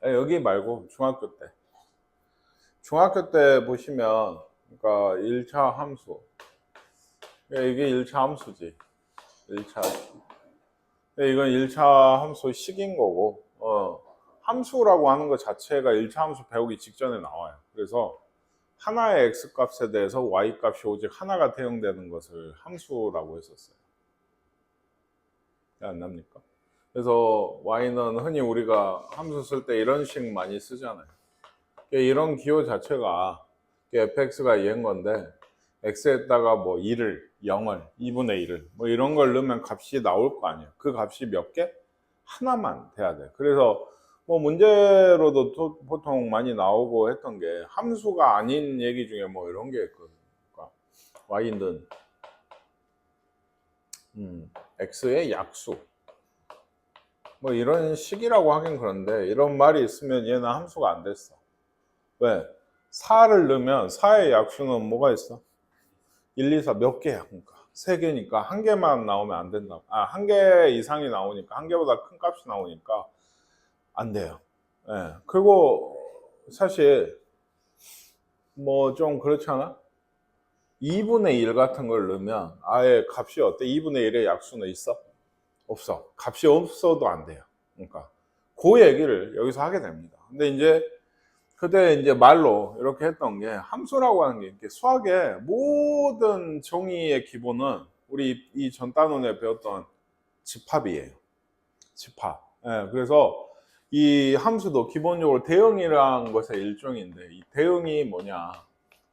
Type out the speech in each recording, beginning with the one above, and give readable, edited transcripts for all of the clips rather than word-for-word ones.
여기 말고 중학교 때. 중학교 때 보시면, 그러니까 1차 함수. 이게 1차 함수지. 1차. 이건 1차 함수 식인 거고, 함수라고 하는 것 자체가 1차 함수 배우기 직전에 나와요. 그래서 하나의 x값에 대해서 y값이 오직 하나가 대응되는 것을 함수라고 했었어요. 안 납니까? 그래서 y는 흔히 우리가 함수 쓸 때 이런 식 많이 쓰잖아요. 이런 기호 자체가 fx가 2인 건데 x에다가 뭐 2를 0을 2분의 1을 뭐 이런 걸 넣으면 값이 나올 거 아니에요. 그 값이 몇 개? 하나만 돼야 돼. 그래서 뭐 문제로도 보통 많이 나오고 했던 게 함수가 아닌 얘기 중에 뭐 이런 게 있거든요. 그러니까 y는 x의 약수 뭐 이런 식이라고 하긴 그런데 이런 말이 있으면 얘는 함수가 안 됐어. 왜? 4를 넣으면 4의 약수는 뭐가 있어? 1, 2, 4 몇 개야? 그러니까 3개니까 한 개만 나오면 안 된다. 한 개 이상이 나오니까 한 개보다 큰 값이 나오니까 안 돼요. 예. 그리고 사실 뭐 좀 그렇잖아. 2분의 1 같은 걸 넣으면 아예 값이 어때? 2분의 1의 약수는 있어? 없어. 값이 없어도 안 돼요. 그러니까 그 얘기를 여기서 하게 됩니다. 근데 이제 그때 이제 말로 이렇게 했던 게 함수라고 하는 게 이렇게 수학의 모든 정의의 기본은 우리 이 전 단원에 배웠던 집합이에요. 집합. 예, 그래서 이 함수도 기본적으로 대응이라는 것의 일종인데 이 대응이 뭐냐?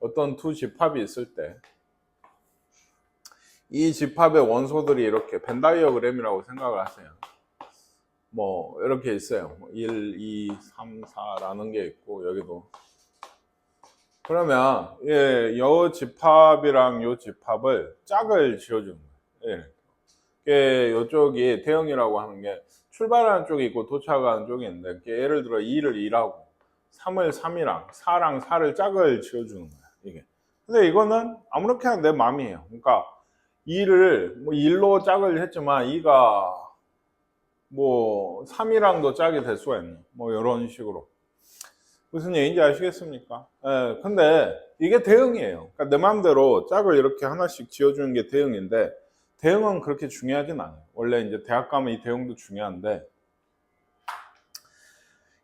어떤 두 집합이 있을 때 이 집합의 원소들이 이렇게 벤 다이어그램이라고 생각을 하세요. 뭐 이렇게 있어요. 1, 2, 3, 4라는 게 있고 여기도. 그러면 요 집합이랑 요 집합을 짝을 지어주는 거예요. 이쪽이 대응이라고 하는 게 출발하는 쪽이 있고 도착하는 쪽이 있는데 예를 들어 2를 2라고 3을 3이랑 4랑 4를 짝을 지어주는 거야. 이게. 근데 이거는 아무렇게나 내 마음이에요. 그러니까 2를 뭐 1로 짝을 했지만 2가 뭐 3이랑도 짝이 될 수가 있네. 뭐 이런 식으로. 무슨 얘기인지 아시겠습니까? 근데 이게 대응이에요. 그러니까 내 마음대로 짝을 이렇게 하나씩 지어주는 게 대응인데 대응은 그렇게 중요하진 않아요. 원래 이제 대학 가면 이 대응도 중요한데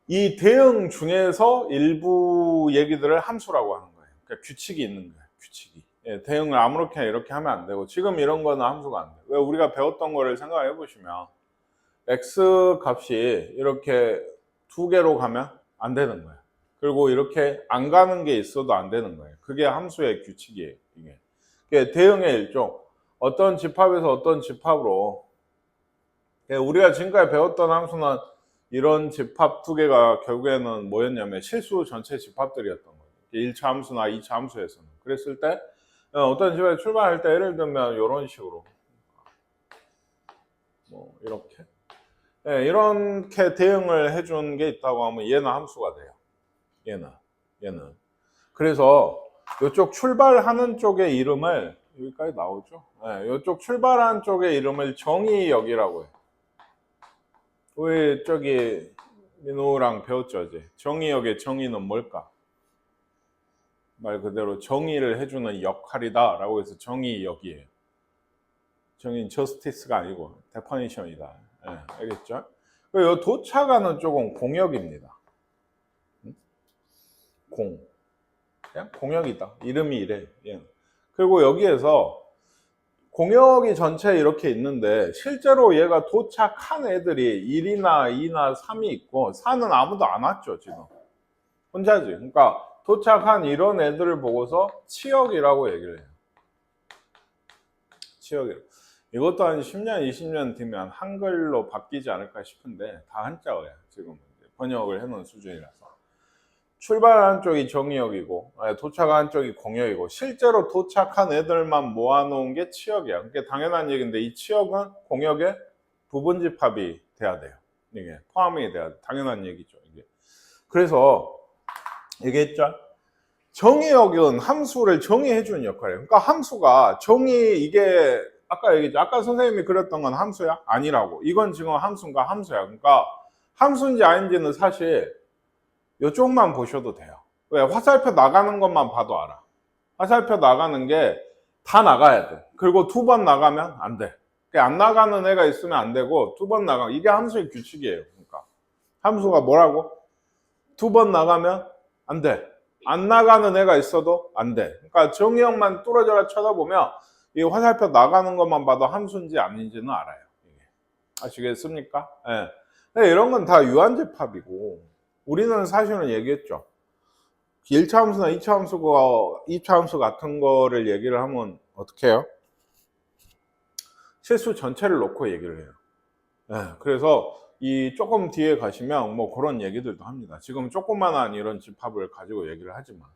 이 대응 중에서 일부 얘기들을 함수라고 하는 거예요. 그러니까 규칙이 있는 거예요. 규칙이. 대응을 아무렇게나 이렇게 하면 안 되고 지금 이런 거는 함수가 안 돼요. 왜 우리가 배웠던 거를 생각해 보시면 x 값이 이렇게 두 개로 가면 안 되는 거예요. 그리고 이렇게 안 가는 게 있어도 안 되는 거예요. 그게 함수의 규칙이에요. 이게 대응의 일종. 어떤 집합에서 어떤 집합으로 우리가 지금까지 배웠던 함수는 이런 집합 두 개가 결국에는 뭐였냐면 실수 전체 집합들이었던 거예요. 1차 함수나 2차 함수에서는. 그랬을 때 어떤 집합에 출발할 때 예를 들면 이런 식으로 뭐 이렇게 이렇게 대응을 해준 게 있다고 하면 얘는 함수가 돼요. 얘는. 그래서 이쪽 출발하는 쪽의 이름을 여기까지 나오죠. 이쪽 출발하는 쪽의 이름을 정의역이라고 해요. 우리 저기 민우랑 배웠죠, 이제. 정의역의 정의는 뭘까? 말 그대로 정의를 해주는 역할이다라고 해서 정의역이에요. 정의는 justice가 아니고 definition이다. 알겠죠? 그리고 이 도착하는 쪽은 공역입니다. 그냥 공역이다. 이름이 이래. 그리고 여기에서 공역이 전체 이렇게 있는데 실제로 얘가 도착한 애들이 1이나 2나 3이 있고 4는 아무도 안 왔죠. 지금 혼자지. 그러니까 도착한 이런 애들을 보고서 치역이라고 얘기를 해요. 치역이라고. 이것도 한 10년 20년 뒤면 한글로 바뀌지 않을까 싶은데 다 한자어야. 지금 번역을 해놓은 수준이라서. 출발한 쪽이 정의역이고 도착한 쪽이 공역이고 실제로 도착한 애들만 모아놓은 게 치역이야. 그게 당연한 얘기인데 이 치역은 공역의 부분집합이 돼야 돼요. 이게 포함이 돼야 돼. 당연한 얘기죠. 이게. 그래서 얘기했죠. 정의역은 함수를 정의해주는 역할이에요. 그러니까 함수가 이게 아까 얘기했죠. 아까 선생님이 그렸던 건 함수야? 아니라고. 이건 지금 함수인가 함수야. 그러니까 함수인지 아닌지는 사실 이쪽만 보셔도 돼요. 왜? 화살표 나가는 것만 봐도 알아. 화살표 나가는 게 다 나가야 돼. 그리고 2번 나가면 안 돼. 안 나가는 애가 있으면 안 되고 2번 나가. 이게 함수의 규칙이에요. 그러니까 함수가 뭐라고? 2번 나가면 안 돼. 안 나가는 애가 있어도 안 돼. 그러니까 정의역만 뚫어져라 쳐다보면 이 화살표 나가는 것만 봐도 함수인지 아닌지는 알아요. 아시겠습니까? 예. 이런 건 다 유한집합이고, 우리는 사실은 얘기했죠. 1차 함수나 2차 함수 같은 거를 얘기를 하면 어떻게 해요? 실수 전체를 놓고 얘기를 해요. 예. 그래서 이 조금 뒤에 가시면 뭐 그런 얘기들도 합니다. 지금 조그만한 이런 집합을 가지고 얘기를 하지만.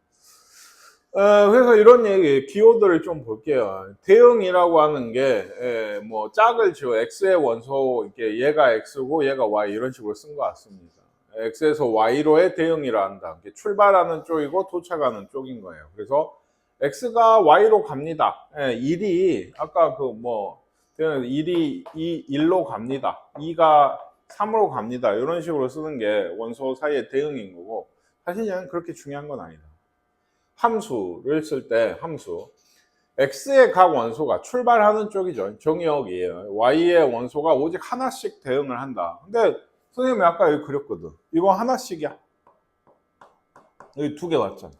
그래서 이런 얘기, 기호들을 좀 볼게요. 대응이라고 하는 게, 뭐, 짝을 지어 x의 원소, 이렇게 얘가 x고 얘가 y 이런 식으로 쓴 것 같습니다. x에서 y로의 대응이라 한다. 출발하는 쪽이고 도착하는 쪽인 거예요. 그래서 x가 y로 갑니다. 1이, 아까 그 뭐, 1이 1로 갑니다. 2가 3으로 갑니다. 이런 식으로 쓰는 게 원소 사이의 대응인 거고, 사실 그냥 그렇게 중요한 건 아니다. 함수를 쓸 때 함수 x의 각 원소가 출발하는 쪽이죠. 정의역이에요. y의 원소가 오직 하나씩 대응을 한다. 근데 선생님이 아까 여기 그렸거든. 이거 하나씩이야. 여기 2개 왔잖아.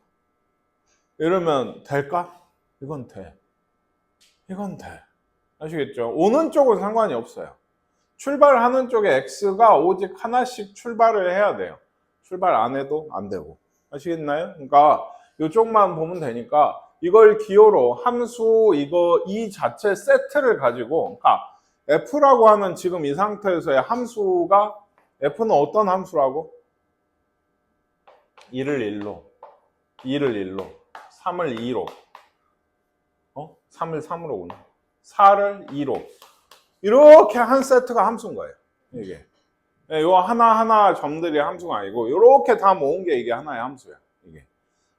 이러면 될까? 이건 돼. 이건 돼. 아시겠죠? 오는 쪽은 상관이 없어요. 출발하는 쪽에 x가 오직 하나씩 출발을 해야 돼요. 출발 안 해도 안 되고. 아시겠나요? 그러니까 이쪽만 보면 되니까 이걸 기호로 함수 이 자체 세트를 가지고, 그러니까 f라고 하는 지금 이 상태에서의 함수가, f는 어떤 함수라고? 1을 1로, 2를 1로, 3을 2로, 3을 3으로 오나? 4를 2로, 이렇게 한 세트가 함수인 거예요. 이게 요 하나하나 점들이 함수가 아니고 이렇게 다 모은 게 이게 하나의 함수야. 이게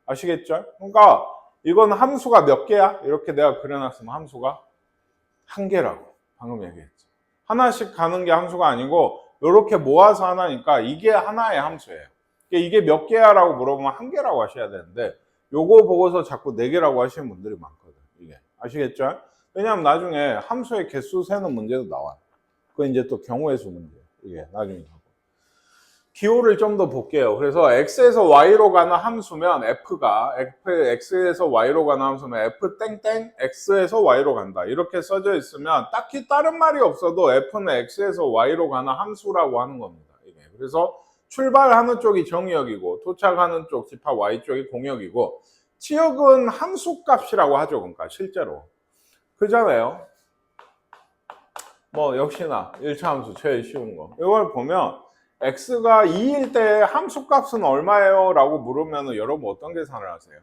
아시겠죠? 그러니까 이건 함수가 몇 개야? 이렇게 내가 그려놨으면 함수가 한 개라고 방금 얘기했죠. 하나씩 가는 게 함수가 아니고 이렇게 모아서 하나니까 이게 하나의 함수예요. 이게 몇 개야? 라고 물어보면 한 개라고 하셔야 되는데 요거 보고서 자꾸 네 개라고 하시는 분들이 많거든. 이게 아시겠죠? 왜냐하면 나중에 함수의 개수 세는 문제도 나와요. 그건 이제 또 경우의 수 문제. 이게 나중에 하고. 기호를 좀 더 볼게요. 그래서 x에서 y로 가는 함수면 f가 x에서 y로 가는 함수면 f 땡땡 x에서 y로 간다. 이렇게 써져 있으면 딱히 다른 말이 없어도 f는 x에서 y로 가는 함수라고 하는 겁니다. 이게. 그래서 출발하는 쪽이 정의역이고 도착하는 쪽 집합 y쪽이 공역이고 치역은 함수값이라고 하죠. 그러니까 실제로. 그잖아요. 뭐 역시나 1차 함수 제일 쉬운 거. 이걸 보면 x가 2일 때 함수값은 얼마예요? 라고 물으면 여러분 어떤 계산을 하세요?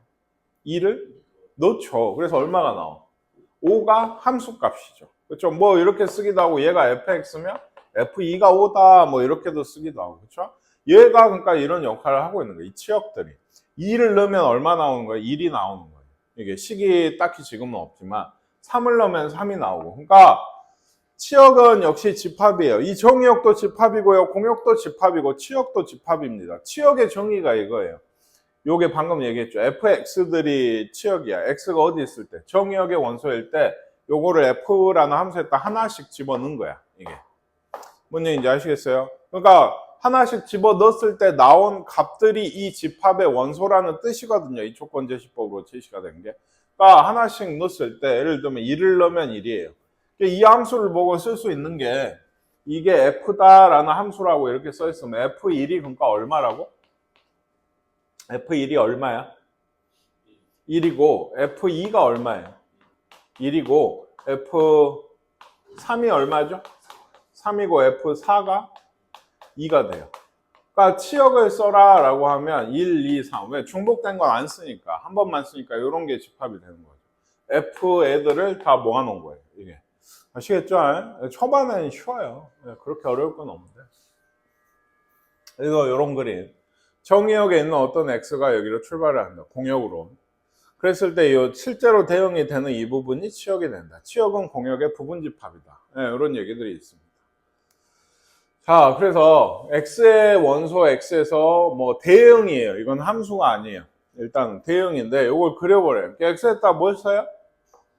2를 넣죠. 그래서 얼마가 나와? 5가 함수값이죠. 그렇죠? 뭐 이렇게 쓰기도 하고 얘가 fx면 f2가 5다 뭐 이렇게도 쓰기도 하고 그렇죠? 얘가 그러니까 이런 역할을 하고 있는 거예요. 이 치역들이. 2를 넣으면 얼마 나오는 거예요? 1이 나오는 거예요. 이게 식이 딱히 지금은 없지만 3을 넣으면 3이 나오고. 그러니까 치역은 역시 집합이에요. 이 정의역도 집합이고요. 공역도 집합이고 치역도 집합입니다. 치역의 정의가 이거예요. 요게 방금 얘기했죠. fx들이 치역이야. x가 어디 있을 때? 정의역의 원소일 때 요거를 f라는 함수에다 하나씩 집어넣은 거야. 이게. 뭔 얘기인지 아시겠어요? 그러니까 하나씩 집어넣었을 때 나온 값들이 이 집합의 원소라는 뜻이거든요. 이 조건제시법으로 제시가 된 게. 그러니까 하나씩 넣었을 때 예를 들면 1을 넣으면 1이에요. 이 함수를 보고 쓸 수 있는 게 이게 f다라는 함수라고 이렇게 써 있으면 f1이 그러니까 얼마라고? f1이 얼마야? 1이고 f2가 얼마예요? 1이고 f3이 얼마죠? 3이고 f4가 2가 돼요. 그러니까 치역을 써라 라고 하면 1, 2, 3 왜? 중복된 건 안 쓰니까 한 번만 쓰니까 이런 게 집합이 되는 거죠. f 애들을 다 모아놓은 거예요. 이게 아시겠죠? 초반에는 쉬워요. 그렇게 어려울 건 없는데. 그래서 이런 그림. 정의역에 있는 어떤 x가 여기로 출발을 한다. 공역으로. 그랬을 때 이 실제로 대응이 되는 이 부분이 치역이 된다. 치역은 공역의 부분 집합이다. 이런 얘기들이 있습니다. 자, 그래서 x의 원소 x에서 뭐 대응이에요. 이건 함수가 아니에요. 일단 대응인데 이걸 그려버려요. x에다 뭘 써요?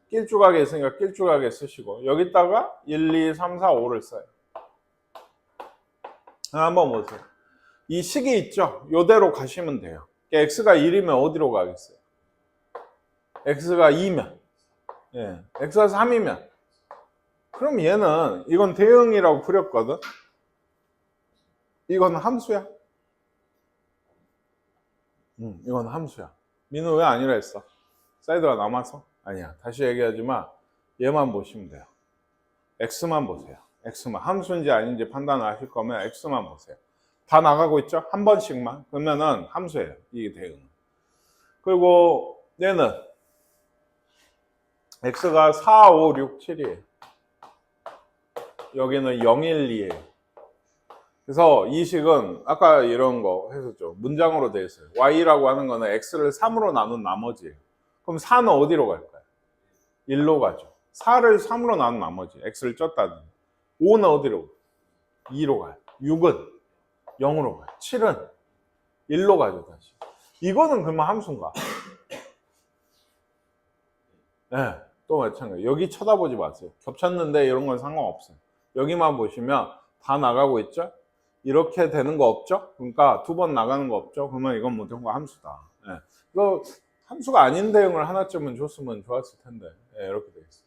길쭉하게 있으니까 길쭉하게 쓰시고 여기다가 1, 2, 3, 4, 5를 써요. 한번 보세요. 이 식이 있죠? 이대로 가시면 돼요. x가 1이면 어디로 가겠어요? x가 2면, 예, x가 3이면 그럼 얘는 이건 대응이라고 그렸거든? 이건 함수야? 이건 함수야. 민우 왜 아니라 했어? 사이드가 남아서? 아니야. 다시 얘기하지만 얘만 보시면 돼요. x만 보세요. x만. 함수인지 아닌지 판단을 하실 거면 x만 보세요. 다 나가고 있죠? 한 번씩만. 그러면은 함수예요. 이게 대응은. 그리고 얘는 x가 4, 5, 6, 7이에요. 여기는 0, 1, 2예요. 그래서 이 식은 아까 이런 거 했었죠. 문장으로 되어 있어요. y라고 하는 거는 x를 3으로 나눈 나머지예요. 그럼 4는 어디로 갈까요? 1로 가죠. 4를 3으로 나눈 나머지 x를 쪘다는 5는 어디로? 2로 가요. 6은 0으로 가요. 7은 1로 가죠. 다시. 이거는 그러면 함수인가? 네, 또 마찬가지. 여기 쳐다보지 마세요. 겹쳤는데 이런 건 상관없어요. 여기만 보시면 다 나가고 있죠? 이렇게 되는 거 없죠? 그러니까 두 번 나가는 거 없죠? 그러면 이건 무조건 함수다. 네. 이거 함수가 아닌 대응을 하나쯤은 줬으면 좋았을 텐데. 네, 이렇게 되어 있어요.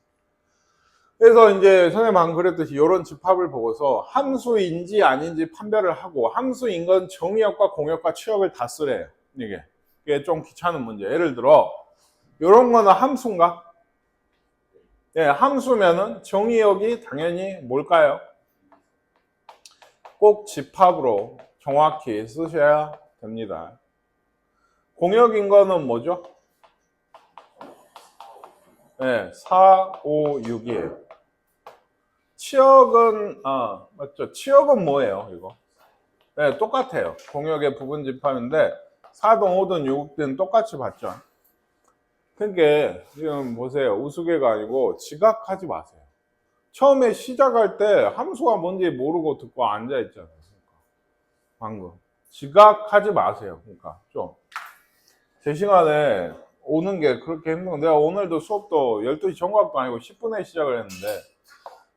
그래서 이제 선생님 방금 그랬듯이 이런 집합을 보고서 함수인지 아닌지 판별을 하고 함수인 건 정의역과 공역과 치역을 다 쓰래요. 이게 좀 귀찮은 문제. 예를 들어 이런 거는 함수인가? 예, 함수면은 정의역이 당연히 뭘까요? 꼭 집합으로 정확히 쓰셔야 됩니다. 공역인 거는 뭐죠? 네, 4, 5, 6이에요. 치역은, 맞죠? 치역은 뭐예요, 이거? 네, 똑같아요. 공역의 부분 집합인데, 4든 5든 6든 똑같이 봤죠? 그러니까, 지금 보세요. 우스개가 아니고 지각하지 마세요. 처음에 시작할 때 함수가 뭔지 모르고 듣고 앉아있잖아요. 방금. 지각하지 마세요. 그러니까, 좀. 제 시간에 오는 게 그렇게 힘든 건 내가 오늘도 수업도 12시 정각도 아니고 10분에 시작을 했는데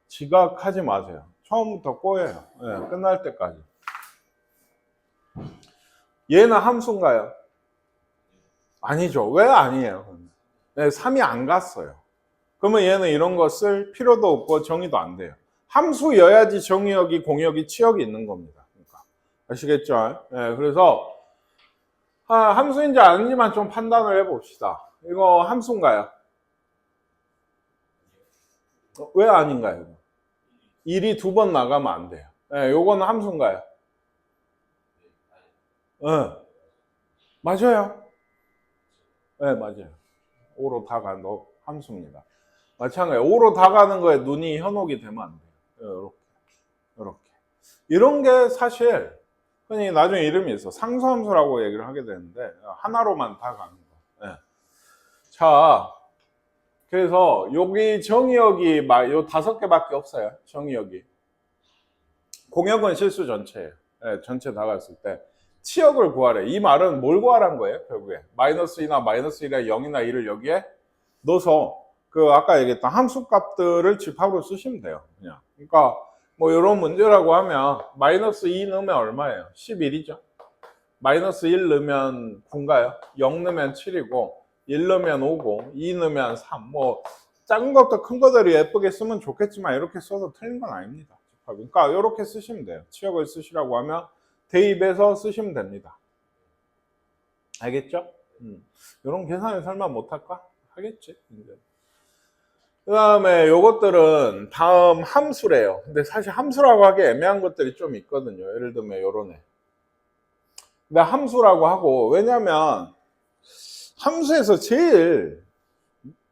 지각하지 마세요. 처음부터 꼬여요. 네, 끝날 때까지. 얘는 함수인가요? 아니죠. 왜 아니에요? 네, 3이 안 갔어요. 그러면 얘는 이런 거 쓸 필요도 없고 정의도 안 돼요. 함수여야지 정의역이, 공역이, 치역이 있는 겁니다. 그러니까. 아시겠죠? 네, 그래서 함수인지 아닌지만 좀 판단을 해봅시다. 이거 함수인가요? 왜 아닌가요? 1이 두 번 나가면 안 돼요. 네, 요거는 함수인가요? 네. 맞아요. 네, 맞아요. 5로 다 가는 거 함수입니다. 마찬가지예요. 5로 다 가는 거에 눈이 현혹이 되면 안 돼요. 이렇게. 이런 게 사실 흔히 나중에 이름이 있어. 상수함수라고 얘기를 하게 되는데 하나로만 다 가는 거. 네. 자, 그래서 여기 정의역이 요 5개밖에 없어요. 정의역이. 공역은 실수 전체예요. 네, 전체 다 갔을 때. 치역을 구하래. 이 말은 뭘 구하라는 거예요, 결국에? 마이너스 2나 마이너스 1이나 0이나 1을 여기에 넣어서 그 아까 얘기했던 함수값들을 집합으로 쓰시면 돼요. 그냥. 그러니까 뭐 이런 문제라고 하면 마이너스 2 넣으면 얼마예요? 11이죠. 마이너스 1 넣으면 9인가요? 0 넣으면 7이고 1 넣으면 5고 2 넣으면 3. 뭐 작은 것부터 큰 것들이 예쁘게 쓰면 좋겠지만 이렇게 써도 틀린 건 아닙니다. 그러니까 이렇게 쓰시면 돼요. 치역을 쓰시라고 하면 대입해서 쓰시면 됩니다. 알겠죠? 이런 계산을 설마 못할까? 하겠지. 그 다음에 요것들은 다음 함수래요. 근데 사실 함수라고 하기 애매한 것들이 좀 있거든요. 예를 들면 요런 애. 근데 함수라고 하고, 왜냐면 함수에서 제일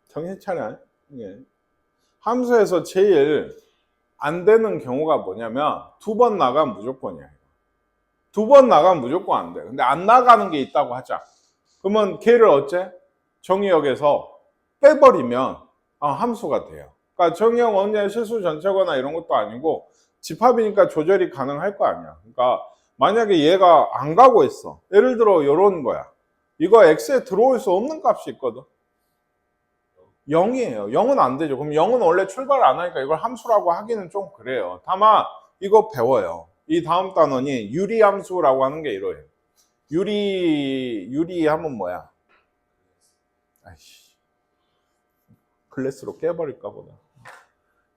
정신 차려. 함수에서 제일 안 되는 경우가 뭐냐면 두 번 나가면 무조건이야. 두 번 나가면 무조건 안 돼. 근데 안 나가는 게 있다고 하자. 그러면 걔를 어째? 정의역에서 빼버리면 함수가 돼요. 그러니까 정의역 언제 실수 전체거나 이런 것도 아니고 집합이니까 조절이 가능할 거 아니야. 그러니까 만약에 얘가 안 가고 있어. 예를 들어 이런 거야. 이거 x에 들어올 수 없는 값이 있거든. 0이에요. 0은 안 되죠. 그럼 0은 원래 출발 안 하니까 이걸 함수라고 하기는 좀 그래요. 다만 이거 배워요. 이 다음 단원이 유리함수라고 하는 게 이래요. 유리하면 뭐야? 아이씨, 글래스로 깨버릴까 보다.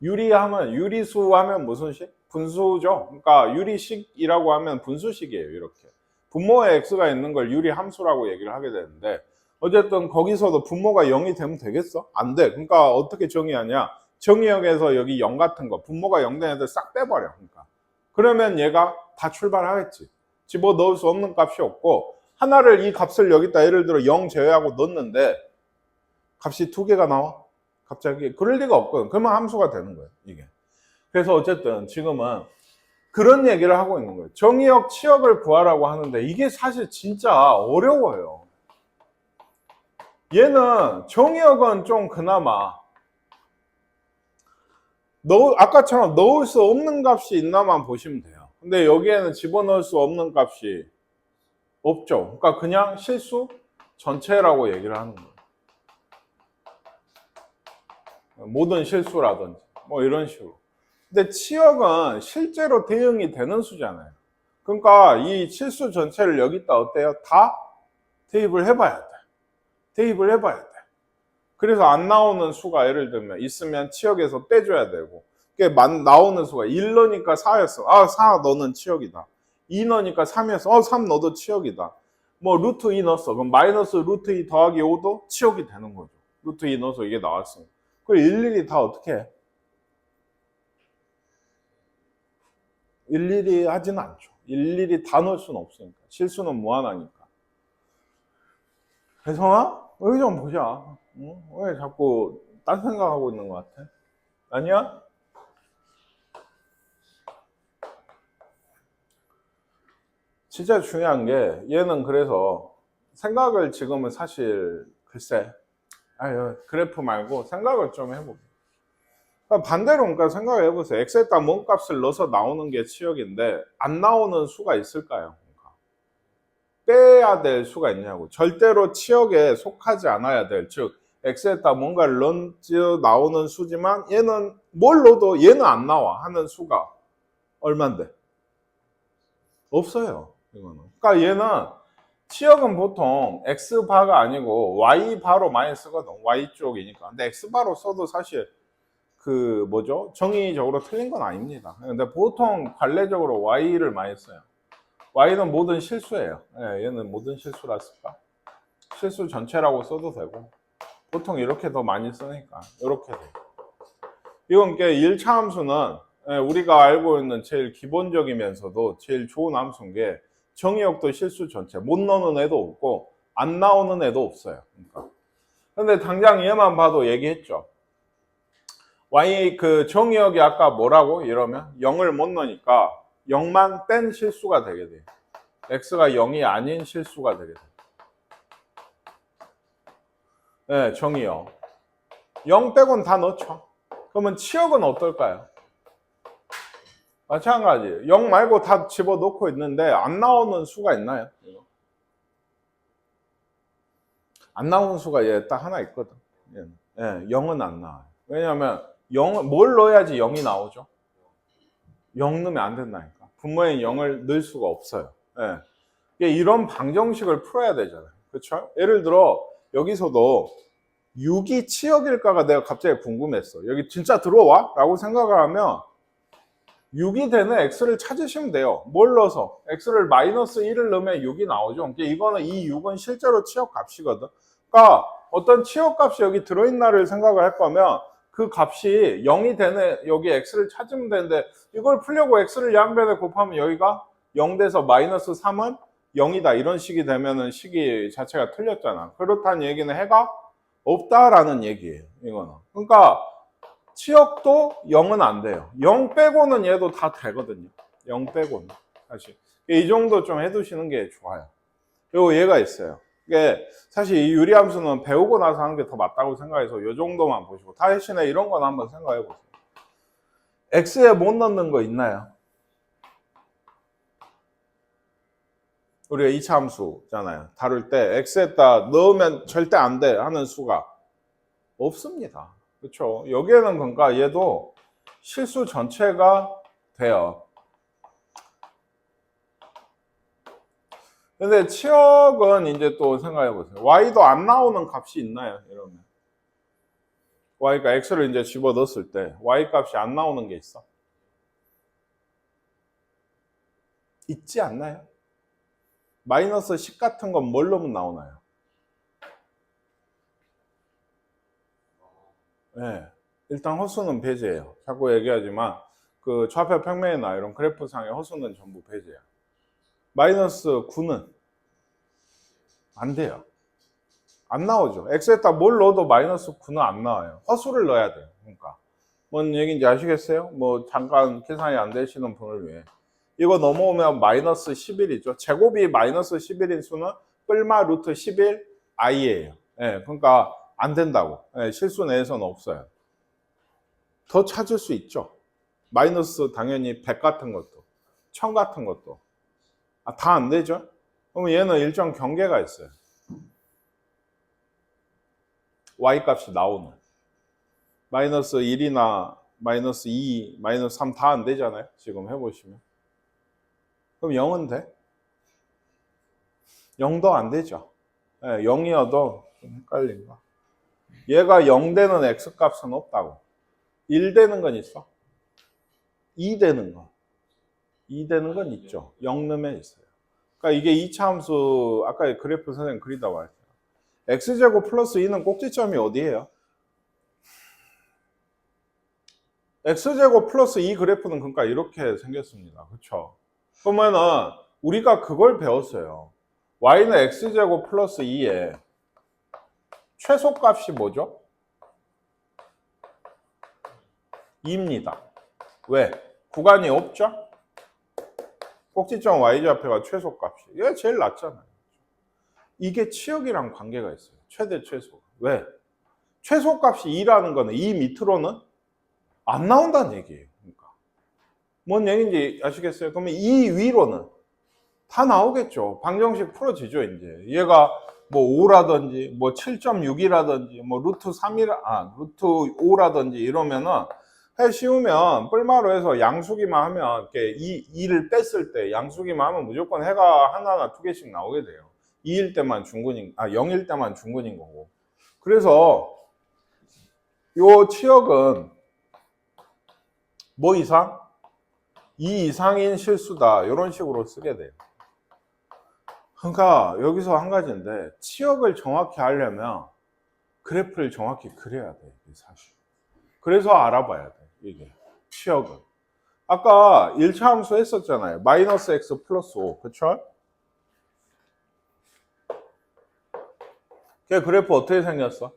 유리하면, 유리수 하면 무슨 식? 분수죠. 그러니까 유리식이라고 하면 분수식이에요. 이렇게 분모에 x가 있는 걸 유리함수라고 얘기를 하게 되는데, 어쨌든 거기서도 분모가 0이 되면 되겠어? 안 돼. 그러니까 어떻게 정의하냐? 정의역에서 여기 0 같은 거, 분모가 0 된 애들 싹 빼버려. 그러니까 그러면 얘가 다 출발하겠지. 집어넣을 수 없는 값이 없고, 하나를, 이 값을 여기다 예를 들어 0 제외하고 넣었는데 값이 2개가 나와? 갑자기? 그럴 리가 없거든. 그러면 함수가 되는 거예요, 이게. 그래서 어쨌든 지금은 그런 얘기를 하고 있는 거예요. 정의역, 치역을 구하라고 하는데 이게 사실 진짜 어려워요. 얘는 정의역은 좀 그나마 아까처럼 넣을 수 없는 값이 있나만 보시면 돼요. 근데 여기에는 집어넣을 수 없는 값이 없죠. 그러니까 그냥 실수 전체라고 얘기를 하는 거예요. 모든 실수라든지 뭐 이런 식으로. 근데 치역은 실제로 대응이 되는 수잖아요. 그러니까 이 실수 전체를 여기다 어때요? 다 대입을 해봐야 돼. 대입을 해봐야 돼. 그래서 안 나오는 수가 예를 들면 있으면 치역에서 빼줘야 되고, 나오는 수가 1 넣으니까 4였어. 아, 4 너는 치역이다. 2 넣으니까 3이었어. 3 너도 치역이다. 뭐 루트 2 넣었어. 그럼 마이너스 루트 2 더하기 5도 치역이 되는 거죠. 루트 2 넣어서 이게 나왔어. 그걸 일일이 다 어떻게 해? 일일이 하지는 않죠. 일일이 다 넣을 수는 없으니까. 실수는 무한하니까. 혜성아? 여기 좀 보자. 응? 왜 자꾸 딴 생각하고 있는 것 같아? 아니야? 진짜 중요한 게, 얘는 그래서 생각을 지금은 사실 글쎄, 그래프 말고 생각을 좀 해보게. 그러니까 반대로 그러니까 생각을 해보세요. x에다 뭔 값을 넣어서 나오는 게 치역인데 안 나오는 수가 있을까요? 빼야 될 수가 있냐고. 절대로 치역에 속하지 않아야 될, 즉 x에다 뭔가를 넣어 나오는 수지만 얘는 뭘 넣어도 얘는 안 나와 하는 수가 얼만데? 없어요. 이거는. 그러니까 얘는 치역은 보통 x바가 아니고 y바로 많이 쓰거든. y쪽이니까. 근데 x바로 써도 사실 그 뭐죠? 정의적으로 틀린 건 아닙니다. 근데 보통 관례적으로 y를 많이 써요. y는 모든 실수예요. 얘는 모든 실수라 쓸까? 실수 전체라고 써도 되고, 보통 이렇게 더 많이 쓰니까 이렇게 돼요. 이건 1차 함수는 우리가 알고 있는 제일 기본적이면서도 제일 좋은 함수인 게, 정의역도 실수 전체, 못 넣는 애도 없고 안 나오는 애도 없어요. 그러니까. 근데 당장 얘만 봐도 얘기했죠. y 그 정의역이 아까 뭐라고? 이러면 0을 못 넣으니까 0만 뺀 실수가 되게 돼. x가 0이 아닌 실수가 되게 돼. 네, 정의역. 0 빼고는 다 넣죠. 그러면 치역은 어떨까요? 마찬가지. 0 말고 다 집어넣고 있는데 안 나오는 수가 있나요? 안 나오는 수가 얘 딱 하나 있거든. 예, 0은 안 나와요. 왜냐하면 0을 뭘 넣어야지 0이 나오죠? 0 넣으면 안 된다니까. 분모에 0을 넣을 수가 없어요. 이런 방정식을 풀어야 되잖아요. 그렇죠? 예를 들어 여기서도 6이 치역일까가 내가 갑자기 궁금했어. 여기 진짜 들어와? 라고 생각을 하면 6이 되는 x를 찾으시면 돼요. 뭘 넣어서? x를 마이너스 1을 넣으면 6이 나오죠. 이거는 이 6은 실제로 치역 값이거든. 그러니까 어떤 치역 값이 여기 들어있나를 생각을 할 거면 그 값이 0이 되는 여기 x를 찾으면 되는데, 이걸 풀려고 x를 양변에 곱하면 여기가 0 돼서 마이너스 3은 0이다. 이런 식이 되면은 식이 자체가 틀렸잖아. 그렇다는 얘기는 해가 없다라는 얘기예요. 이거는. 그러니까 치역도 0은 안 돼요. 0 빼고는 얘도 다 되거든요. 0 빼고는. 사실 이 정도 좀 해두시는 게 좋아요. 그리고 얘가 있어요. 이게 사실 이 유리함수는 배우고 나서 하는 게 더 맞다고 생각해서 이 정도만 보시고, 대신에 이런 건 한번 생각해 보세요. x에 못 넣는 거 있나요? 우리가 이차함수잖아요. 다룰 때 x에다 넣으면 절대 안 돼 하는 수가 없습니다. 그렇죠? 여기에는 그러니까 얘도 실수 전체가 돼요. 근데 치역은 이제 또 생각해 보세요. y도 안 나오는 값이 있나요? 이러면 y가 x를 이제 집어 넣었을 때 y 값이 안 나오는 게 있어? 있지 않나요? 마이너스 10 같은 건 뭘 넣으면 나오나요? 네. 일단 허수는 배제예요. 자꾸 얘기하지만 그 좌표 평면이나 이런 그래프상의 허수는 전부 배제야. 마이너스 9는 안 돼요. 안 나오죠. x에다 뭘 넣어도 마이너스 9는 안 나와요. 허수를 넣어야 돼요. 그러니까 뭔 얘기인지 아시겠어요? 뭐 잠깐 계산이 안 되시는 분을 위해 이거 넘어오면 마이너스 11이죠. 제곱이 마이너스 11인 수는 뿔마 루트 11 i예요. 예, 그러니까 안 된다고. 예, 실수 내에서는 없어요. 더 찾을 수 있죠. 마이너스 당연히 100 같은 것도 1000 같은 것도 다 안 되죠. 그러면 얘는 일정 경계가 있어요. y 값이 나오는 마이너스 1이나 마이너스 2, 마이너스 3 다 안 되잖아요. 지금 해보시면 그럼 0은 돼? 0도 안 되죠. 네, 0이어도 좀 헷갈린가. 얘가 0 되는 x값은 없다고. 1 되는 건 있어? 2 되는 건 2 되는 건 있죠. 0 넣으면 있어요. 그러니까 이게 2차 함수 아까 그래프 선생님 그리다고 할게요. x제곱 플러스 2는 꼭지점이 어디예요? x제곱 플러스 2 그래프는 그러니까 이렇게 생겼습니다. 그렇죠? 그러면은 우리가 그걸 배웠어요. y는 x제곱 플러스 2에 최소값이 뭐죠? 2입니다. 왜? 구간이 없죠? 꼭지점 y좌표가 최소값이. 이게 제일 낮잖아요. 이게 치역이랑 관계가 있어요. 최대 최소. 왜? 최소값이 2라는 거는 이 밑으로는 안 나온다는 얘기예요. 그러니까. 뭔 얘기인지 아시겠어요? 그러면 이 위로는 다 나오겠죠. 방정식 풀어지죠, 이제. 얘가 뭐 5라든지, 뭐 7.6이라든지, 뭐 루트 3이라, 루트 5라든지 이러면은 해 씌우면 뿔마로 해서 양수기만 하면 이렇게 2를 뺐을 때 양수기만 하면 무조건 해가 하나나 두 개씩 나오게 돼요. 2일 때만 중근인, 0일 때만 중근인 거고. 그래서 요 치역은 뭐 이상? 2 이상인 실수다. 이런 식으로 쓰게 돼요. 그러니까 여기서 한 가지인데 치역을 정확히 하려면 그래프를 정확히 그려야 돼. 사실. 그래서 알아봐야 돼. 이게 치역은. 아까 1차 함수 했었잖아요. 마이너스 x 플러스 5. 그쵸? 걔 그래프 어떻게 생겼어?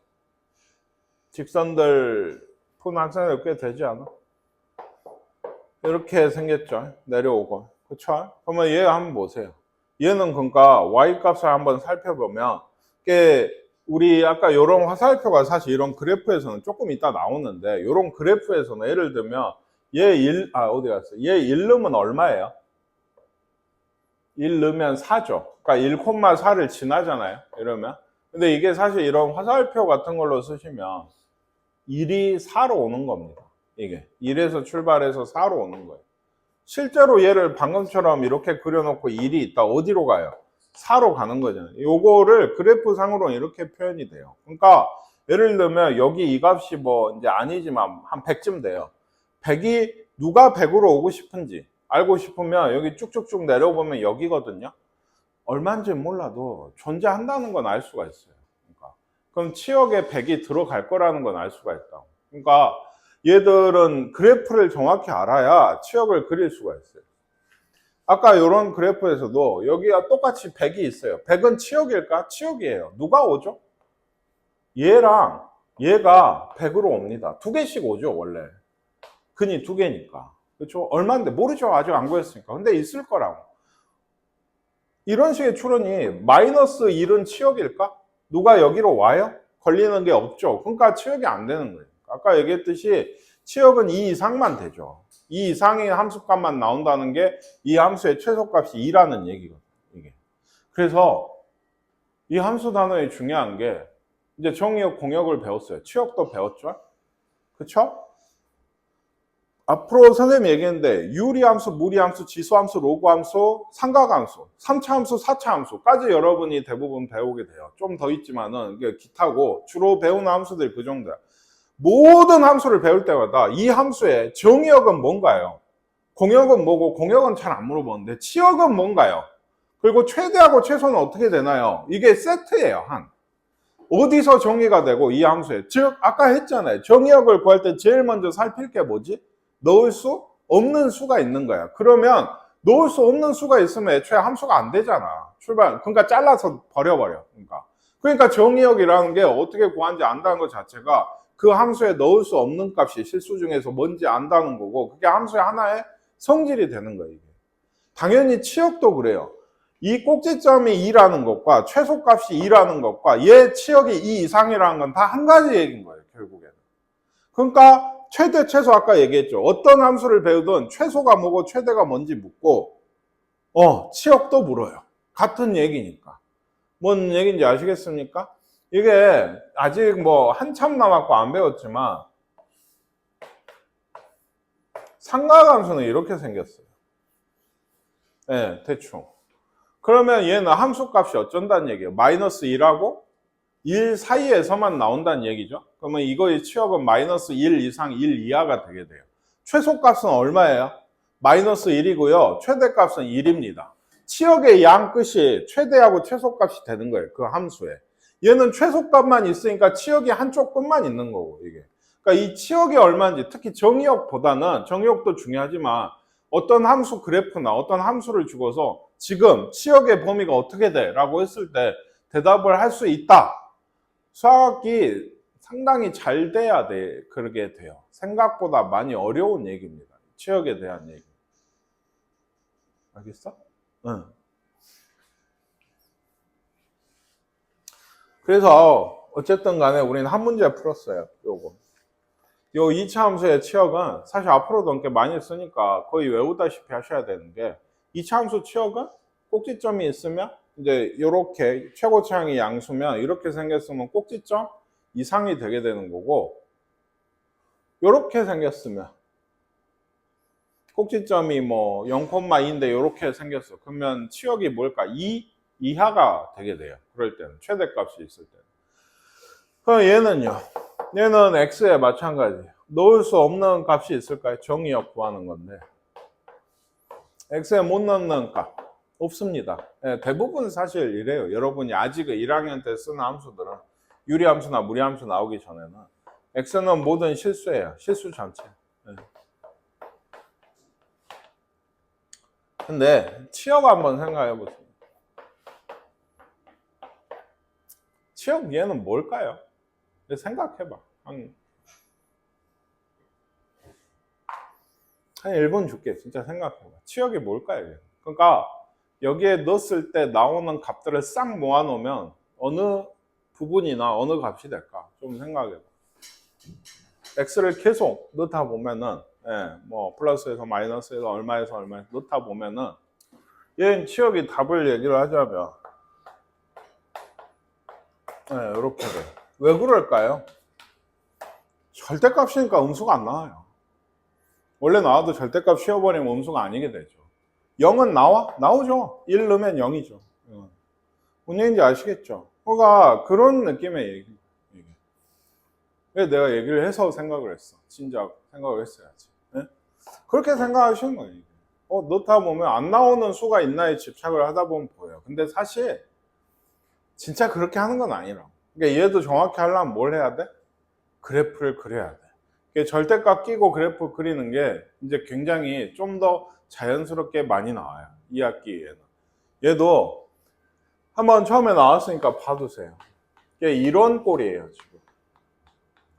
직선들 푼 학생들 꽤 되지 않아? 이렇게 생겼죠. 내려오고. 그쵸? 그러면 얘 한번 보세요. 얘는 그러니까 y 값을 한번 살펴보면 우리 아까 이런 화살표가 사실 이런 그래프에서는 조금 이따 나오는데 이런 그래프에서는 예를 들면 얘 1, 어디 갔어? 얘 1 넣으면 얼마예요? 1 넣으면 4죠. 그러니까 1,4를 지나잖아요. 이러면. 근데 이게 사실 이런 화살표 같은 걸로 쓰시면 1이 4로 오는 겁니다. 이게 1에서 출발해서 4로 오는 거예요. 실제로 얘를 방금처럼 이렇게 그려놓고 1이 있다. 어디로 가요? 4로 가는 거잖아요. 요거를 그래프 상으로는 이렇게 표현이 돼요. 그러니까 예를 들면 여기 이 값이 뭐 이제 아니지만 한 100쯤 돼요. 100이 누가 100으로 오고 싶은지 알고 싶으면 여기 쭉쭉쭉 내려보면 여기거든요. 얼마인지 몰라도 존재한다는 건 알 수가 있어요. 그러니까 그럼 치역에 100이 들어갈 거라는 건 알 수가 있다고. 그러니까 얘들은 그래프를 정확히 알아야 치역을 그릴 수가 있어요. 아까 이런 그래프에서도 여기가 똑같이 100이 있어요. 100은 치역일까? 치역이에요. 누가 오죠? 얘랑 얘가 100으로 옵니다. 두 개씩 오죠, 원래. 근이 두 개니까. 그렇죠? 얼마인데 모르죠. 아직 안 구했으니까. 근데 있을 거라고. 이런 식의 추론이 마이너스 1은 치역일까? 누가 여기로 와요? 걸리는 게 없죠. 그러니까 치역이 안 되는 거예요. 아까 얘기했듯이 치역은 2 이상만 되죠. 2 이상의 함수값만 나온다는 게 이 함수의 최소값이 2라는 얘기거든요. 이게. 그래서 이 함수 단어의 중요한 게 이제 정의역, 공역을 배웠어요. 치역도 배웠죠? 그쵸? 앞으로 선생님이 얘기했는데 유리함수, 무리함수, 지수함수, 로그함수, 삼각함수, 3차 함수, 4차 함수까지 여러분이 대부분 배우게 돼요. 좀 더 있지만은 이게 기타고 주로 배우는 함수들이 그 정도야. 모든 함수를 배울 때마다 이 함수의 정의역은 뭔가요? 공역은 뭐고, 공역은 잘 안 물어보는데 치역은 뭔가요? 그리고 최대하고 최소는 어떻게 되나요? 이게 세트예요. 어디서 정의가 되고 이 함수에. 즉 아까 했잖아요. 정의역을 구할 때 제일 먼저 살필 게 뭐지? 넣을 수 없는 수가 있는 거야. 그러면 넣을 수 없는 수가 있으면 애초에 함수가 안 되잖아. 그러니까 잘라서 버려버려. 그러니까 정의역이라는 게 어떻게 구하는지 안다는 것 자체가 그 함수에 넣을 수 없는 값이 실수 중에서 뭔지 안다는 거고, 그게 함수의 하나의 성질이 되는 거예요. 이게. 당연히 치역도 그래요. 이 꼭지점이 2라는 것과 최소값이 2라는 것과 얘 치역이 2 이상이라는 건 다 한 가지 얘기인 거예요. 결국에는. 그러니까 최대, 최소 아까 얘기했죠. 어떤 함수를 배우든 최소가 뭐고 최대가 뭔지 묻고 치역도 물어요. 같은 얘기니까. 뭔 얘기인지 아시겠습니까? 이게 아직 뭐 한참 남았고 안 배웠지만 삼각함수는 이렇게 생겼어요. 네, 대충. 그러면 얘는 함수값이 어쩐다는 얘기예요? 마이너스 1하고 1 사이에서만 나온다는 얘기죠. 그러면 이거의 치역은 마이너스 1 이상 1 이하가 되게 돼요. 최소값은 얼마예요? 마이너스 1이고요. 최대값은 1입니다. 치역의 양 끝이 최대하고 최소값이 되는 거예요. 그 함수에. 얘는 최소값만 있으니까 치역이 한쪽 끝만 있는 거고, 이게. 그러니까 이 치역이 얼마인지, 특히 정의역보다는, 정의역도 중요하지만 어떤 함수 그래프나 어떤 함수를 주고서 지금 치역의 범위가 어떻게 돼? 라고 했을 때 대답을 할 수 있다. 수학이 상당히 잘 돼야 돼. 그러게 돼요. 생각보다 많이 어려운 얘기입니다. 치역에 대한 얘기. 알겠어? 응. 그래서 어쨌든 간에 우리는 한 문제 풀었어요. 요거. 요 2차 함수의 치역은 사실 앞으로도 이렇게 많이 쓰니까 거의 외우다시피 하셔야 되는 게, 2차 함수 치역은 꼭지점이 있으면 이제 요렇게 최고차항이 양수면 이렇게 생겼으면 꼭지점 이상이 되게 되는 거고, 요렇게 생겼으면 꼭지점이 뭐 0,2인데 요렇게 생겼어. 그러면 치역이 뭘까? 2 이하가 되게 돼요. 그럴 때는 최대값이 있을 때는. 그럼 얘는요. 얘는 x에 마찬가지. 넣을 수 없는 값이 있을까요? 정의역 구하는 건데 x에 못 넣는 값 없습니다. 네, 대부분 사실 이래요. 여러분이 아직 1학년 때 쓰는 함수들은 유리함수나 무리함수 나오기 전에는 x는 모든 실수예요. 실수 전체. 네. 근데 치역 한번 생각해 보세요. 치역 얘는 뭘까요? 생각해봐. 한 1분 줄게. 진짜 생각해봐. 치역이 뭘까요? 그러니까 여기에 넣었을 때 나오는 값들을 싹 모아놓으면 어느 부분이나 어느 값이 될까? 좀 생각해봐. x를 계속 넣다 보면은 뭐 플러스에서 마이너스에서 얼마에서 얼마 넣다 보면은 얘는 치역이 답을 얘기를 하자면 이렇게 돼. 왜 그럴까요? 절대값이니까 음수가 안 나와요. 원래 나와도 절대값 씌워버리면 음수가 아니게 되죠. 0은 나와? 나오죠. 1 넣으면 0이죠. 뭔 얘기인지 아시겠죠? 그러니까 그런 느낌의 얘기. 왜 내가 얘기를 해서 생각을 했어? 진작 생각을 했어야지. 네? 그렇게 생각하시는 거예요. 넣다 보면 안 나오는 수가 있나에 집착을 하다 보면 보여요. 근데 사실 진짜 그렇게 하는 건 아니라고. 그러니까 얘도 정확히 하려면 뭘 해야 돼? 그래프를 그려야 돼. 절대값 끼고 그래프 그리는 게 이제 굉장히 좀 더 자연스럽게 많이 나와요. 2학기에는. 얘도 한번 처음에 나왔으니까 봐두세요. 이게 이런 꼴이에요, 지금.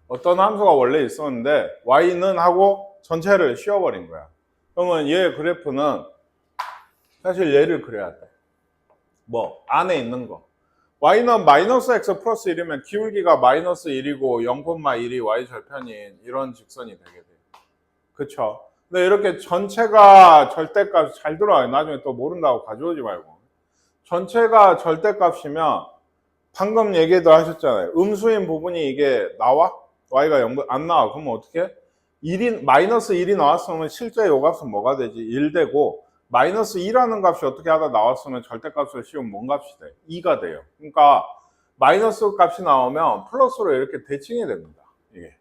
어떤 함수가 원래 있었는데 y는 하고 전체를 씌워버린 거야. 그러면 얘 그래프는 사실 얘를 그려야 돼. 뭐 안에 있는 거. y는 마이너스 x 플러스 1이면 기울기가 마이너스 1이고 0,1이 y 절편인 이런 직선이 되게 돼요. 그쵸? 근데 이렇게 전체가 절대값 잘 들어와요. 나중에 또 모른다고 가져오지 말고. 전체가 절대값이면 방금 얘기도 하셨잖아요. 음수인 부분이 이게 나와? y가 0, 안 나와. 그러면 어떻게? 1이, 마이너스 1이 나왔으면 실제 요 값은 뭐가 되지? 1 되고, 마이너스 2라는 값이 어떻게 하다 나왔으면 절대값을 씌우면 뭔 값이 돼? 2가 돼요. 그러니까 마이너스 값이 나오면 플러스로 이렇게 대칭이 됩니다. 이게.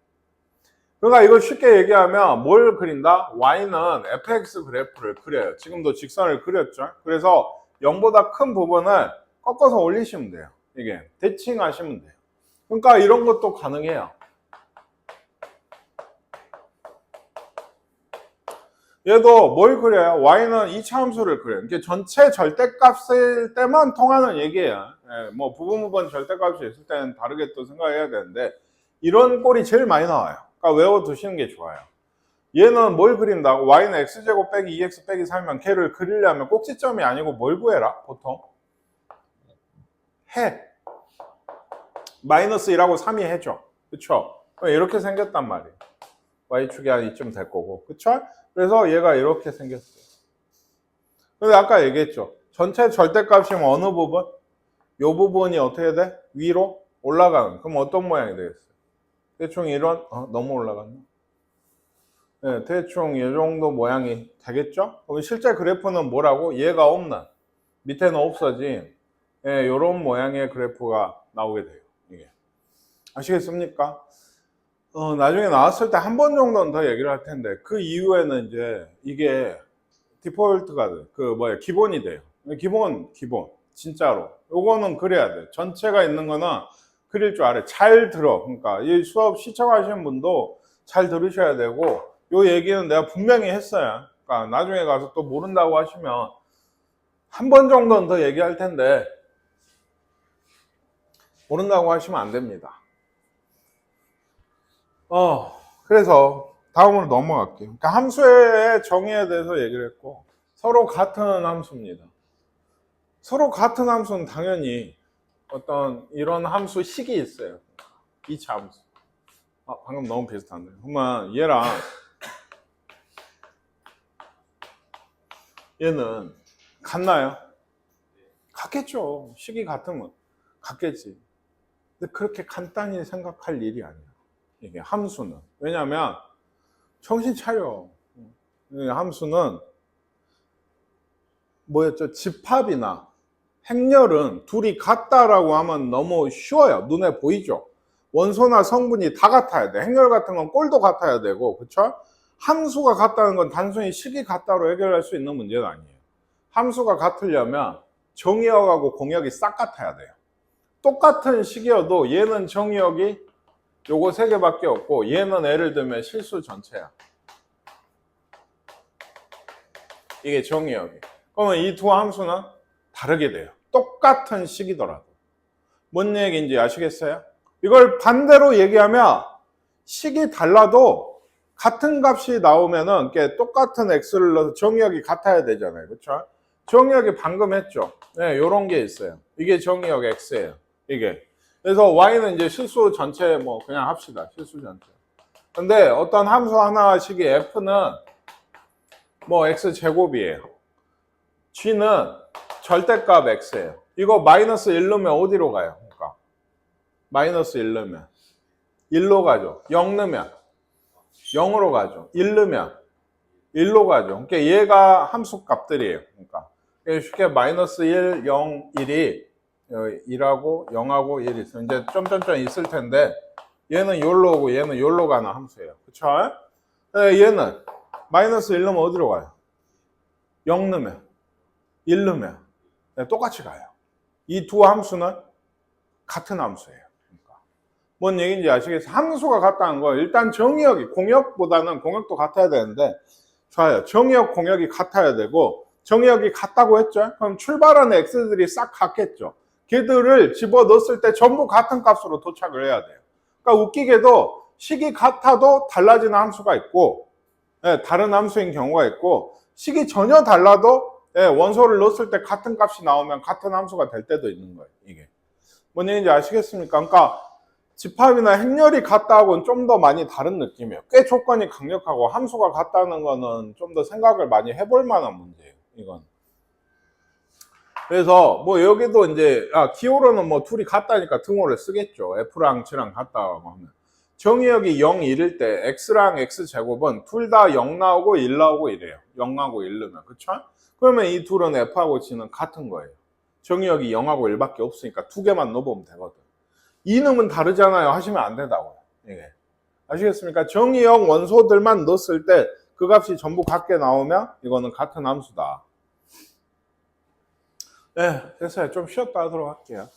그러니까 이걸 쉽게 얘기하면 뭘 그린다? y는 fx 그래프를 그려요. 지금도 직선을 그렸죠. 그래서 0보다 큰 부분을 꺾어서 올리시면 돼요. 이게 대칭하시면 돼요. 그러니까 이런 것도 가능해요. 얘도 뭘 그려요? y는 이차 함수를 그려요. 이게 전체 절대값일 때만 통하는 얘기예요. 예, 뭐 부분 절대값이 있을 때는 다르게 또 생각해야 되는데 이런 꼴이 제일 많이 나와요. 그러니까 외워두시는 게 좋아요. 얘는 뭘 그린다? y는 x제곱 빼기 2x 빼기 3이면 걔를 그리려면 꼭지점이 아니고 뭘 구해라? 보통 해. 마이너스 1하고 3이 해죠. 그쵸? 이렇게 생겼단 말이에요. y축이 한 이쯤 될 거고. 그쵸? 그래서 얘가 이렇게 생겼어요. 근데 아까 얘기했죠. 전체 절대값이면 어느 부분? 이 부분이 어떻게 돼? 위로 올라가는. 그럼 어떤 모양이 되겠어요? 대충 이런, 너무 올라갔나? 네, 대충 이 정도 모양이 되겠죠? 그럼 실제 그래프는 뭐라고? 얘가 없는. 밑에는 없어진. 예, 이런 모양의 그래프가 나오게 돼요. 이게. 아시겠습니까? 나중에 나왔을 때 한 번 정도는 더 얘기를 할 텐데, 그 이후에는 이제 이게 디폴트가 돼. 기본이 돼요. 기본. 진짜로. 요거는 그래야 돼. 전체가 있는 거는 그릴 줄 알아요. 잘 들어. 그러니까 이 수업 시청하시는 분도 잘 들으셔야 되고, 요 얘기는 내가 분명히 했어요. 그러니까 나중에 가서 또 모른다고 하시면 한 번 정도는 더 얘기할 텐데, 모른다고 하시면 안 됩니다. 그래서 다음으로 넘어갈게요. 그러니까 함수의 정의에 대해서 얘기를 했고, 서로 같은 함수입니다. 서로 같은 함수는 당연히 어떤 이런 함수 식이 있어요. 2차 함수. 방금 너무 비슷한데. 그러면 얘랑 얘는 같나요? 같겠죠. 식이 같으면 같겠지. 근데 그렇게 간단히 생각할 일이 아니야. 이게 함수는. 왜냐면 정신 차려. 함수는 뭐였죠? 집합이나 행렬은 둘이 같다라고 하면 너무 쉬워요. 눈에 보이죠? 원소나 성분이 다 같아야 돼. 행렬 같은 건 꼴도 같아야 되고, 그쵸? 함수가 같다는 건 단순히 식이 같다로 해결할 수 있는 문제는 아니에요. 함수가 같으려면 정의역하고 공역이 싹 같아야 돼요. 똑같은 식이어도 얘는 정의역이 요거 세 개밖에 없고 얘는 예를 들면 실수 전체야. 이게 정의역이. 그러면 이 두 함수는 다르게 돼요. 똑같은 식이더라도. 뭔 얘기인지 아시겠어요? 이걸 반대로 얘기하면 식이 달라도 같은 값이 나오면은 똑같은 x를 넣어서 정의역이 같아야 되잖아요. 그렇죠? 정의역이 방금 했죠. 네, 요런 게 있어요. 이게 정의역 x예요. 이게. 그래서 y는 이제 실수 전체 그냥 합시다. 실수 전체. 근데 어떤 함수 하나 식이 f는 x 제곱이에요. g는 절대값 x예요. 이거 마이너스 1 넣으면 어디로 가요? 그러니까 마이너스 1 넣으면 1로 가죠. 0 넣으면 0으로 가죠. 1 넣으면 1로 가죠. 그러니까 얘가 함수 값들이에요. 그러니까 쉽게 마이너스 1, 0, 1이 1하고 0하고 1이 있어요. 이제 점점점 있을 텐데 얘는 요로 오고 얘는 요로 가는 함수예요. 그쵸? 얘는 마이너스 1 넣으면 어디로 가요? 0 넣으면 1 넣으면 똑같이 가요. 이 두 함수는 같은 함수예요. 그러니까 뭔 얘기인지 아시겠어요? 함수가 같다는 거 일단 정의역이 공역보다는 공역도 같아야 되는데 좋아요. 정의역 공역이 같아야 되고 정의역이 같다고 했죠? 그럼 출발하는 x들이 싹 같겠죠. 걔들을 집어넣었을 때 전부 같은 값으로 도착을 해야 돼요. 그러니까 웃기게도 식이 같아도 달라지는 함수가 있고 다른 함수인 경우가 있고 식이 전혀 달라도 원소를 넣었을 때 같은 값이 나오면 같은 함수가 될 때도 있는 거예요. 이게 뭔 얘기인지 아시겠습니까? 그러니까 집합이나 행렬이 같다하고는 좀 더 많이 다른 느낌이에요. 꽤 조건이 강력하고 함수가 같다는 거는 좀 더 생각을 많이 해볼 만한 문제예요. 이건. 그래서 뭐 여기도 이제 기호로는 뭐 둘이 같다니까 등호를 쓰겠죠. F랑 G랑 같다고 하면. 정의역이 0, 1일 때 X랑 X제곱은 둘 다 0 나오고 1 나오고 이래요. 0하고 1 넣으면. 그쵸? 그러면 이 둘은 F하고 G는 같은 거예요. 정의역이 0하고 1밖에 없으니까 두 개만 넣어보면 되거든. 이놈은 다르잖아요 하시면 안 된다고요. 이게. 아시겠습니까? 정의역 원소들만 넣었을 때 그 값이 전부 같게 나오면 이거는 같은 함수다. 네, 됐어요. 좀 쉬었다 하도록 할게요.